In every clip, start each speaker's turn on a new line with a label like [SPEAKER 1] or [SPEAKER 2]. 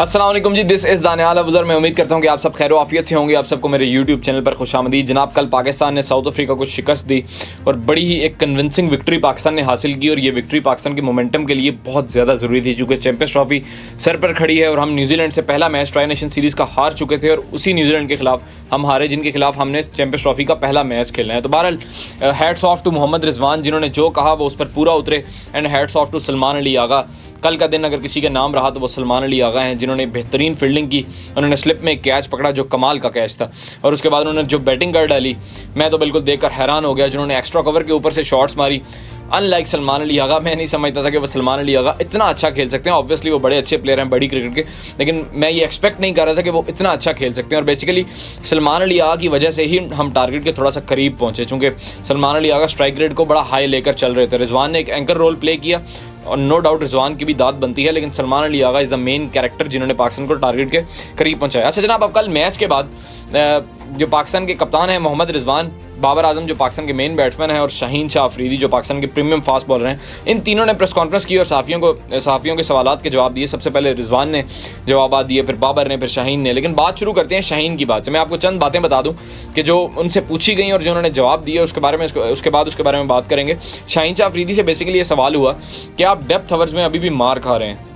[SPEAKER 1] अस्सलाम वालेकुम जी, this is Daniyal Afzal. मैं उम्मीद करता हूँ कि आप सब खैर आफियत से होंगे। आप सबको मेरे यूट्यूब चैनल पर खुशामदीद। जनाब, कल पाकिस्तान ने साउथ अफ्रीका को शिकस्त दी और बड़ी ही एक कन्विंसिंग विक्ट्री पाकिस्तान ने हासिल की और ये विक्ट्री पाकिस्तान के मोमेंटम के लिए बहुत ज़्यादा ज़रूरी थी, चूँकि चैंपियंस ट्रॉफी सर पर खड़ी है और हम न्यूजीलैंड से पहला मैच ट्राई नेशन सीरीज़ का हार चुके थे और उसी न्यूजीलैंड के खिलाफ हम हारे, जिनके खिलाफ हमने चैंपियंस ट्रॉफी का पहला मैच खेलना है। तो बहरहाल hats off to Mohammad Rizwan, जिन्होंने जो कहा वो उस पर पूरा उतरे, and hats off to Salman Ali Agha. कल का दिन अगर किसी का नाम रहा तो वो सलमान अली आगा हैं, जिन्होंने बेहतरीन फील्डिंग की। उन्होंने स्लिप में एक कैच पकड़ा जो कमाल का कैच था, और उसके बाद उन्होंने जो बैटिंग कर डाली, मैं तो बिल्कुल देखकर हैरान हो गया। जिन्होंने एक्स्ट्रा कवर के ऊपर से शॉट्स मारी, अनलाइक सलमान अली आगा, मैं नहीं समझता था कि वो सलमान अली आगा इतना अच्छा खेल सकते हैं। ऑब्वियसली वो बड़े अच्छे प्लेयर हैं बड़ी क्रिकेट के, लेकिन मैं ये एक्सपेक्ट नहीं कर रहा था कि वो इतना अच्छा खेल सकते हैं। और बेसिकली सलमान अली आगा की वजह से ही हम टारगेट के थोड़ा सा करीब पहुंचे, चूँकि सलमान अली आगा स्ट्राइक रेट को बड़ा हाई लेकर चल रहे थे। रिजवान ने एक एंकर रोल प्ले किया और नो डाउट रिजवान की भी दाद बनती है, लेकिन सलमान अली आगा इज़ द मेन कैरेक्टर जिन्होंने पाकिस्तान को टारगेट के करीब पहुंचाया। अच्छा जनाब, अब कल मैच के बाद जो पाकिस्तान के कप्तान हैं मोहम्मद रिजवान, बाबर आजम जो पाकिस्तान के मेन बैट्समैन हैं, और शाहीन शाह अफरीदी जो पाकिस्तान के प्रीमियम फास्ट बॉलर हैं, इन तीनों ने प्रेस कॉन्फ्रेंस की और सहाफ़ियों के सवालात के जवाब दिए। सबसे पहले रिजवान ने जवाब दिए, फिर बाबर ने, फिर शाहीन ने। लेकिन बात शुरू करते हैं शाहीन की बात से। मैं आपको चंद बातें बता दूं कि जो उनसे पूछी गई और जो उन्होंने जवाब दिए उसके बारे में बात करेंगे। शाहीन शाह अफरीदी से बेसिकली ये सवाल हुआ कि आप डेप्थ ओवर्स में अभी भी मार खा रहे हैं,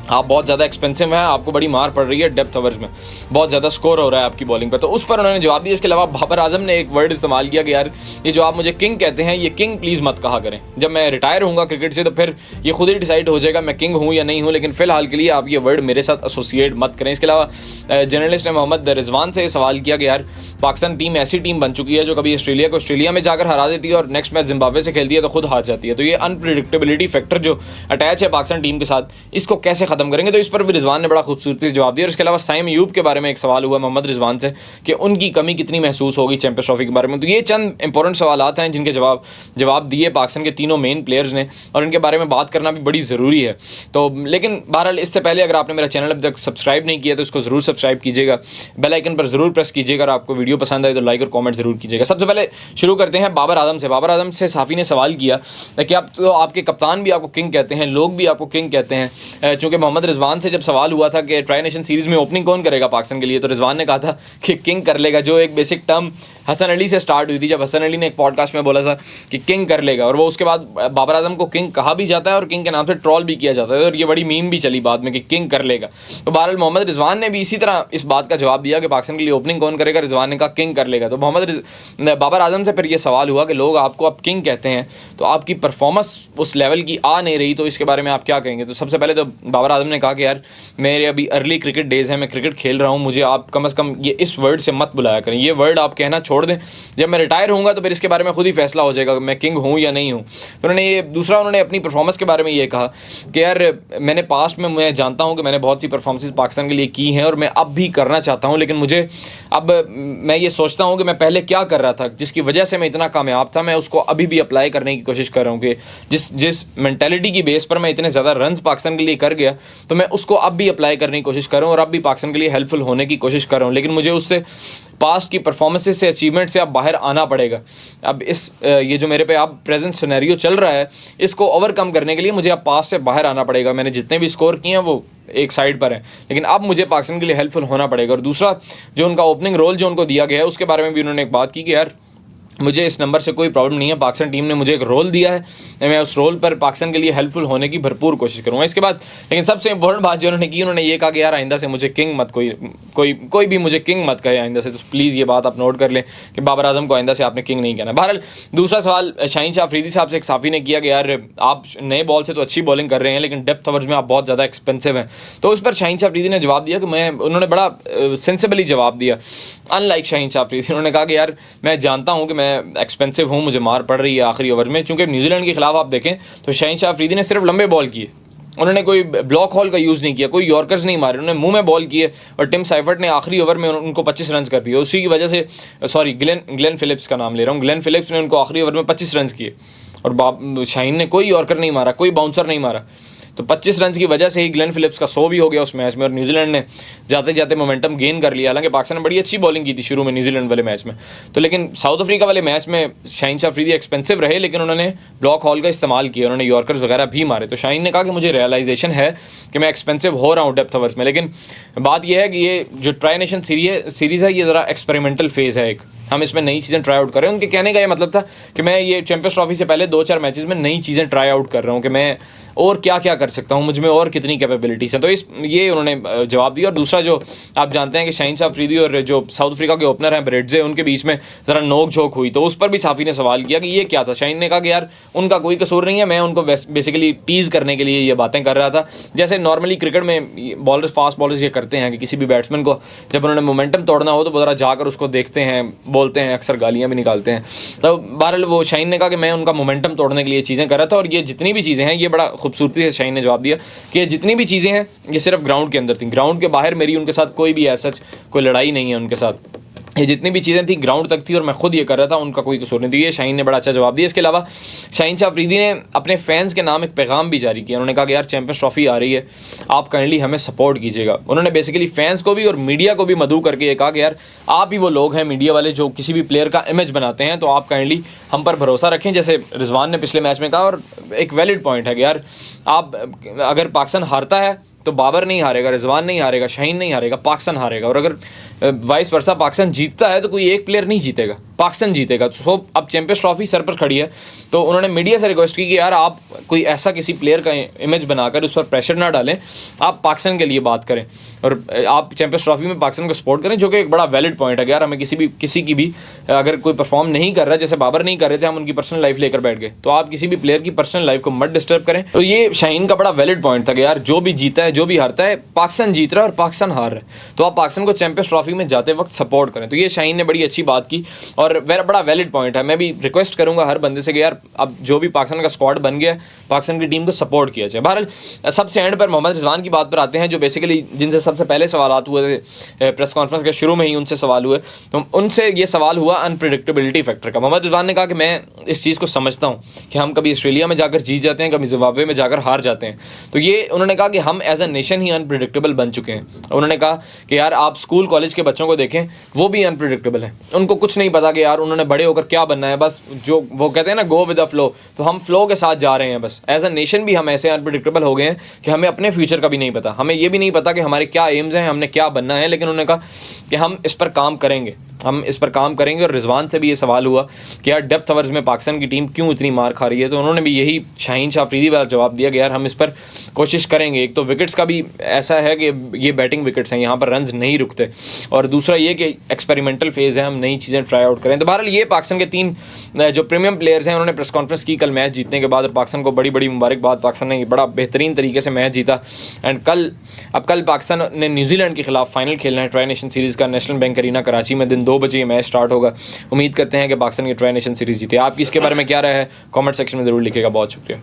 [SPEAKER 1] आप बहुत ज़्यादा एक्सपेंसिव हैं, आपको बड़ी मार पड़ रही है डेप्थ ओवर्स में, बहुत ज़्यादा स्कोर हो रहा है आपकी बॉलिंग पर। तो उस पर उन्होंने जवाब दिया। इसके अलावा बाबर आजम ने एक वर्ड इस्तेमाल किया कि यार ये जो आप मुझे किंग कहते हैं, ये किंग प्लीज़ मत कहा करें। जब मैं रिटायर होऊंगा क्रिकेट से तो फिर ये खुद ही डिसाइड हो जाएगा मैं किंग हूँ या नहीं हूँ, लेकिन फिलहाल के लिए आप ये वर्ड मेरे साथ एसोसिएट मत करें। इसके अलावा जर्नलिस्ट ने मोहम्मद रिजवान से सवाल किया कि यार पाकिस्तान टीम ऐसी टीम बन चुकी है जो कभी ऑस्ट्रेलिया को ऑस्ट्रेलिया में जाकर हरा देती है और नेक्स्ट मैच जिम्बाब्वे से खेलती है तो खुद हार जाती है। तो ये अनप्रिडिक्टेबिलिटी फैक्टर जो अटैच है पाकिस्तान टीम के साथ, इसको कैसे ख़त्म करेंगे? तो इस पर भी रिजवान ने बड़ा खूबसूरती जवाब दिया। और इसके अलावा साइम अयूब के बारे में एक सवाल हुआ मोहम्मद रिजवान से कि उनकी कमी कितनी महसूस होगी चैंपियंस ट्रॉफी के बारे में। तो ये चंद इंपॉर्टेंट सवालात हैं जिनके जवाब दिए पाकिस्तान के तीनों मेन प्लेयर्स ने, और इनके बारे में बात करना भी बड़ी ज़रूरी है। तो लेकिन बहरहाल इससे पहले अगर आपने मेरा चैनल अभी तक सब्सक्राइब नहीं किया तो इसको ज़रूर सब्सक्राइब कीजिएगा, बेल आइकन पर ज़रूर प्रेस कीजिएगा, और आपको वीडियो पसंद आए तो लाइक और कमेंट ज़रूर कीजिएगा। सबसे पहले शुरू करते हैं बाबर आजम से। बाबर आजम से साफ़ी ने सवाल किया कि आप तो आपके कप्तान भी आपको किंग कहते हैं, लोग भी आपको किंग कहते हैं, चूँकि मोहम्मद रिजवान से जब सवाल हुआ था कि ट्राई नेशन सीरीज़ में ओपनिंग कौन करेगा पाकिस्तान के लिए, तो रिजवान ने कहा था कि किंग कर लेगा, जो एक बेसिक टर्म हसन अली से स्टार्ट हुई थी जब हसन अली ने एक पॉडकास्ट में बोला था कि किंग कर लेगा, और वो उसके बाद बाबर आजम को किंग कहा भी जाता है और किंग के नाम से ट्रॉल भी किया जाता है, और ये बड़ी मीम भी चली बाद में कि किंग कर लेगा। तो बहरहाल मोहम्मद रिजवान ने भी इसी तरह इस बात का जवाब दिया कि पाकिस्तान के लिए ओपनिंग कौन करेगा, रिजवान ने कहा किंग कर लेगा। तो बाबर आजम से फिर ये सवाल हुआ कि लोग आपको अब किंग कहते हैं तो आपकी परफॉर्मेंस उस लेवल की आ नहीं रही, तो इसके बारे में आप क्या कहेंगे? तो सबसे पहले तो बाबर आजम ने कहा कि यार मेरे अभी अर्ली क्रिकेट डेज़ हैं, मैं क्रिकेट खेल रहा हूँ, मुझे आप कम से कम ये इस वर्ड से मत बुलाया करें, ये वर्ड आप कहना छोड़ दें। जब मैं रिटायर होऊंगा तो फिर इसके बारे में खुद ही फैसला हो जाएगा मैं किंग हूँ या नहीं हूँ। तो उन्होंने अपनी परफॉर्मेंस के बारे में ये कहा कि यार मैंने पास्ट में, मैं जानता हूँ कि मैंने बहुत सी परफॉर्मेंसेस पाकिस्तान के लिए की हैं और मैं अब भी करना चाहता हूँ, लेकिन मुझे अब मैं ये सोचता हूँ कि मैं पहले क्या कर रहा था जिसकी वजह से मैं इतना कामयाब था, मैं उसको अभी भी अप्लाई करने की कोशिश कर रहा हूँ कि जिस मेंटालिटी की बेस पर मैं इतने ज़्यादा रन्स पाकिस्तान के लिए कर गया तो मैं उसको अब भी अप्लाई करने की कोशिश कर रहा हूँ और अब भी पाकिस्तान के लिए हेल्पफुल होने की कोशिश कर रहा हूँ, लेकिन मुझे उससे पास्ट की परफॉर्मेंसेस से, अचीवमेंट से अब बाहर आना पड़ेगा। अब ये जो मेरे पे अब प्रेजेंट सिनेरियो चल रहा है, इसको ओवरकम करने के लिए मुझे अब पास्ट से बाहर आना पड़ेगा। मैंने जितने भी स्कोर किए हैं वो एक साइड पर है, लेकिन अब मुझे पाकिस्तान के लिए हेल्पफुल होना पड़ेगा। और दूसरा, जो उनका ओपनिंग रोल जो उनको दिया गया है उसके बारे में भी उन्होंने एक बात की कि यार मुझे इस नंबर से कोई प्रॉब्लम नहीं है, पाकिस्तान टीम ने मुझे एक रोल दिया है, मैं उस रोल पर पाकिस्तान के लिए हेल्पफुल होने की भरपूर कोशिश करूँगा। इसके बाद लेकिन सबसे इंपॉर्टेंट बात जो उन्होंने की, उन्होंने ये कहा कि यार आइंदा से मुझे किंग मत, कोई भी मुझे किंग मत कहे आइंदा से। तो प्लीज़ ये बात आप नोट कर लें कि बाबर आजम को आइंदा से आपने किंग नहीं कहना। बहरहाल दूसरा सवाल शाहीन शाह अफरीदी साहब से एक साफ़ी ने किया कि यार आप नए बॉल से तो अच्छी बॉलिंग कर रहे हैं लेकिन डेप्थ ओवर्स में आप बहुत ज़्यादा एक्सपेंसिव हैं। तो उस पर शाहीन शाह अफरीदी ने जवाब दिया कि उन्होंने बड़ा सेंसिबली जवाब दिया, अनलाइक शाहीन शाह अफरीदी। उन्होंने कहा कि यार मैं जानता हूँ कि मैं एक्सपेंसिव हूँ, मुझे मार पड़ रही है आखिरी ओवर में, चूंकि न्यूजीलैंड के खिलाफ आप देखें तो शाहीन शाह अफरीदी ने सिर्फ लंबे बॉल किए, उन्होंने कोई ब्लॉक हॉल का यूज़ नहीं किया, कोई यॉर्कर्स नहीं मारे, उन्होंने मुंह में बॉल किए और टिम साइफर्ट ने आखिरी ओवर में उनको 25 रन कर दिए। उसी की वजह से ग्लेन फिलिप्स का नाम ले रहा हूँ, ग्लेन फिलिप्स ने उनको आखिरी ओवर में 25 रन किए और शाहीन ने कोई यॉर्कर नहीं मारा, कोई बाउंसर नहीं मारा। तो 25 रन की वजह से ही ग्लेन फिलिप्स का 100 भी हो गया उस मैच में और न्यूजीलैंड ने जाते जाते मोमेंटम गेन कर लिया। हालांकि पाकिस्तान ने बड़ी अच्छी बॉलिंग की थी शुरू में न्यूजीलैंड वाले मैच में, तो लेकिन साउथ अफ्रीका वाले मैच में शाहीन शाह अफरीदी एक्सपेंसिव रहे, लेकिन उन्होंने ब्लॉक हॉल का इस्तेमाल किया, उन्होंने यॉर्कर्स वगैरह भी मारे। तो शाहीन ने कहा कि मुझे रियलाइजेशन है कि मैं एक्सपेंसिव हो रहा हूँ डेप्थ ओवर्स में, लेकिन बात यह है कि ये जो ट्राई नेशन सीरीज़ है ये ज़रा एक्सपेरिमेंटल फेज़ है, एक हम इसमें नई चीज़ें ट्राई आउट कर रहे हैं। उनके कहने का ये मतलब था कि मैं ये चैंपियंस ट्रॉफी से पहले 2-4 मैचेस में नई चीज़ें ट्राई आउट कर रहा हूँ कि मैं और क्या क्या कर सकता हूँ, मुझ में और कितनी कैपेबिलिटीज़ हैं। तो ये उन्होंने जवाब दिया। और दूसरा जो आप जानते हैं कि शाहीन शाह अफरीदी और जो साउथ अफ्रीका के ओपनर हैं ब्रेडजे, उनके बीच में ज़रा नोक झोंक हुई, तो उस पर भी साफ़ी ने सवाल किया कि ये क्या था। शाहीन ने कहा कि यार उनका कोई कसूर नहीं है, मैं उनको बेसिकली टीज़ करने के लिए ये बातें कर रहा था। जैसे नॉर्मली क्रिकेट में बॉलर्स, फास्ट बॉलर्स ये करते हैं कि किसी भी बैट्समैन को जब उन्होंने मोमेंटम तोड़ना हो तो वो ज़रा जाकर उसको देखते हैं, बोलते हैं, अक्सर गालियाँ भी निकालते हैं। तो बहरहाल वो शाहीन ने कहा कि मैं उनका मोमेंटम तोड़ने के लिए चीज़ें कर रहा था। और ये जितनी भी चीज़ें हैं, ये बड़ा खूबसूरती से शाहीन ने जवाब दिया कि ये जितनी भी चीज़ें हैं ये सिर्फ ग्राउंड के अंदर थी, ग्राउंड के बाहर मेरी उनके साथ कोई भी ऐसा कोई लड़ाई नहीं है उनके साथ। ये जितनी भी चीज़ें थी ग्राउंड तक थी और मैं खुद ये कर रहा था, उनका कोई कसूर नहीं थी। ये शाहीन ने बड़ा अच्छा जवाब दिया। इसके अलावा शाहीन शाह अफरीदी ने अपने फैंस के नाम एक पैगाम भी जारी किया। उन्होंने कहा कि यार चैंपियंस ट्रॉफी आ रही है, आप काइंडली हमें सपोर्ट कीजिएगा। उन्होंने बेसिकली फैंस को भी और मीडिया को भी मदऊ करके ये कहा कि यार आप ही वो लोग हैं मीडिया वाले जो किसी भी प्लेयर का इमेज बनाते हैं, तो आप काइंडली हम पर भरोसा रखें। जैसे रिजवान ने पिछले मैच में कहा, और एक वैलिड पॉइंट है कि यार आप अगर पाकिस्तान हारता है तो बाबर नहीं हारेगा, रिजवान नहीं हारेगा, शाहीन नहीं हारेगा, पाकिस्तान हारेगा। और अगर वाइस वर्सा पाकिस्तान जीतता है तो कोई एक प्लेयर नहीं जीतेगा, पाकिस्तान जीतेगा। तो अब चैंपियंस ट्रॉफी सर पर खड़ी है, तो उन्होंने मीडिया से रिक्वेस्ट की कि यार आप कोई ऐसा किसी प्लेयर का इमेज बनाकर उस पर प्रेशर ना डालें, आप पाकिस्तान के लिए बात करें और आप चैंपियंस ट्रॉफी में पाकिस्तान को सपोर्ट करें, जो कि एक बड़ा वैलिड पॉइंट है। यार हमें किसी की भी अगर कोई परफॉर्म नहीं कर रहा, जैसे बाबर नहीं कर रहे थे, हम उनकी पर्सनल लाइफ लेकर बैठ गए, तो आप किसी भी प्लेयर की पर्सनल लाइफ को मत डिस्टर्ब करें। तो ये शाहीन का बड़ा वैलिड पॉइंट था कि यार जो भी जीता है, जो भी हारता है, पाकिस्तान जीत रहा है और पाकिस्तान हार रहा है, तो आप पाकिस्तान को चैंपियंस ट्रॉफी में जाते वक्त सपोर्ट करें। तो ये शाहीन ने बड़ी अच्छी बात की और बड़ा वैलिड पॉइंट है। मैं भी रिक्वेस्ट करूंगा हर बंदे से कि यार अब जो भी पाकिस्तान का स्क्वाड बन गया है, पाकिस्तान की टीम को सपोर्ट किया जाए। बहरहाल सबसे एंड पर मोहम्मद रिजवान की बात पर आते हैं, जो बेसिकली जिनसे सबसे पहले सवाल हुए थे प्रेस कॉन्फ्रेंस के शुरू में ही उनसे सवाल हुए, तो उनसे ये सवाल हुआ अनप्रेडिक्टेबिलिटी फैक्टर का। मोहम्मद रिजवान ने कहा कि मैं इस चीज़ को समझता हूँ कि हम कभी ऑस्ट्रेलिया में जाकर जीत जाते हैं, कभी जिम्बाब्वे में जाकर हार जाते हैं। तो ये उन्होंने कहा कि हम एज अ नेशन ही अनप्रेडिक्टेबल बन चुके हैं। उन्होंने कहा कि यार आप स्कूल कॉलेज के बच्चों को देखें, वो भी अनप्रेडिक्टेबल है, उनको कुछ नहीं पता कि यार उन्होंने बड़े होकर क्या बनना है, बस जो वो कहते हैं ना गो विद द फ्लो, तो हम फ्लो के साथ जा रहे हैं। बस एज अ नेशन भी हम ऐसे अनप्रेडिक्टेबल हो गए हैं कि हमें अपने फ्यूचर का भी नहीं पता, हमें ये भी नहीं पता कि हमारे क्या एम्स हैं, हमने क्या बनना है। लेकिन उन्होंने कहा कि हम इस पर काम करेंगे, हम इस पर काम करेंगे। और रिजवान से भी ये सवाल हुआ कि यार डेप्थ ओवर्स में पाकिस्तान की टीम क्यों इतनी मार खा रही है, तो उन्होंने भी यही शाहीन शाह अफरीदी वाला जवाब दिया कि यार हम इस पर कोशिश करेंगे। एक तो विकेट्स का भी ऐसा है कि ये बैटिंग विकेट्स हैं, यहाँ पर रन्स नहीं रुकते, और दूसरा ये कि एक्सपेरिमेंटल फेज़ है, हम नई चीज़ें ट्राई आउट करें। तो बहरहाल ये पाकिस्तान के 3 जो प्रीमियम प्लेयर्स हैं, उन्होंने प्रेस कॉन्फ्रेंस की कल मैच जीतने के बाद, और पाकिस्तान को बड़ी बड़ी मुबारकबाद। पाकिस्तान ने बड़ा बेहतरीन तरीके से मैच जीता। एंड कल पाकिस्तान ने न्यूजीलैंड के खिलाफ फाइनल खेलना है ट्राई नेशन सीरीज़ का, नेशनल बैंक अरीना कराची में दिन 2 बजे ये मैच स्टार्ट होगा। उम्मीद करते हैं कि पाकिस्तान की ट्राई नेशन सीरीज़ जीते। आपकी इसके बारे में क्या राय है, कमेंट सेक्शन में ज़रूर लिखिएगा। बहुत शुक्रिया।